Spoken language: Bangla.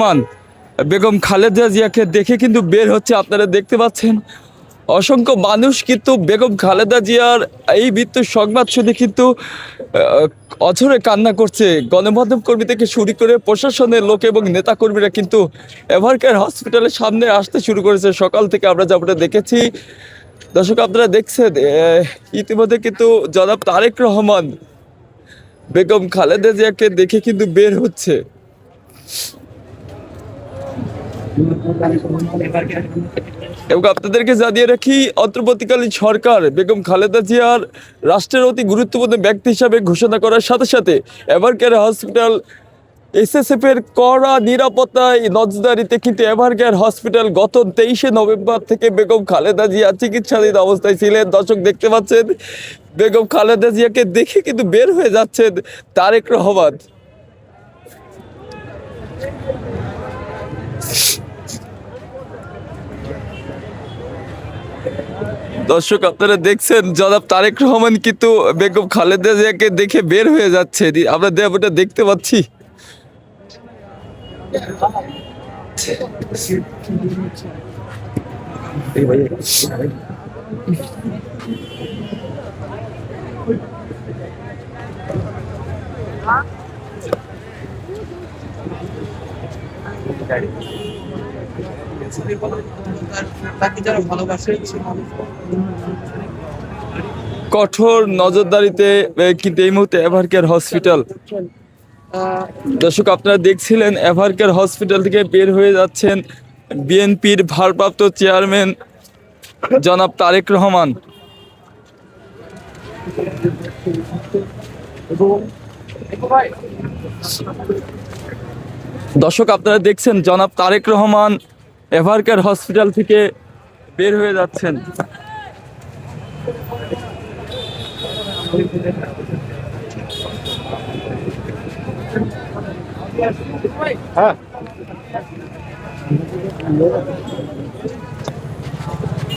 মান বেগম খালেদা জিয়াকে দেখে কিন্তু বের হচ্ছে। আপনারা দেখতে পাচ্ছেন অসংখ্য মানুষ কিন্তু বেগম খালেদা জিয়ার এই মৃত্যুর সংবাদ শুনে কিন্তু অঝরে কান্না করছে। গণমাধ্যম কর্মী থেকে শুরু করে প্রশাসনের লোক এবং নেতাকর্মীরা কিন্তু এভারকেয়ার হসপিটালের সামনে আসতে শুরু করেছে সকাল থেকে। আমরা যেমনটা দেখেছি, দর্শক আপনারা দেখছেন ইতিমধ্যে কিন্তু জনাব তারেক রহমান বেগম খালেদা জিয়াকে দেখে কিন্তু বের হচ্ছে। এবং আপনাদেরকে জানিয়ে রাখি, অন্তর্বর্তীকালীন সরকার বেগম খালেদা জিয়ার রাষ্ট্রের অতি গুরুত্বপূর্ণ ব্যক্তি হিসাবে ঘোষণা করার সাথে সাথে এভারকেয়ার হসপিটাল এসএসএফ এর কড়া নিরাপত্তায় নজরদারিতে কিন্তু এভারকেয়ার হসপিটাল গত 23শে নভেম্বর থেকে বেগম খালেদা জিয়া চিকিৎসাধীন অবস্থায় ছিলেন। দর্শক দেখতে পাচ্ছেন বেগম খালেদা জিয়াকে দেখে কিন্তু বের হয়ে যাচ্ছেন তারেক রহমান। দর্শক আপনারা দেখছেন জনাব তারেক রহমান কিন্তু বেগম খালেদা জিয়াকে দেখে বের হয়ে যাচ্ছে। আমরা ওটা দেখতে পাচ্ছি। কঠোর নজরদারিতে কিন্তু এই মুহূর্তে এভারকেয়ার হসপিটাল। দর্শক আপনারা দেখছিলেন এভারকেয়ার হসপিটাল থেকে বের হয়ে যাচ্ছেন বিএনপির ভারপ্রাপ্ত চেয়ারম্যান জনাব তারেক রহমান। দর্শক আপনারা দেখছেন জনাব তারেক রহমান এভারকেয়ার হসপিটাল থেকে বের হয়ে যাচ্ছেন। হ্যাঁ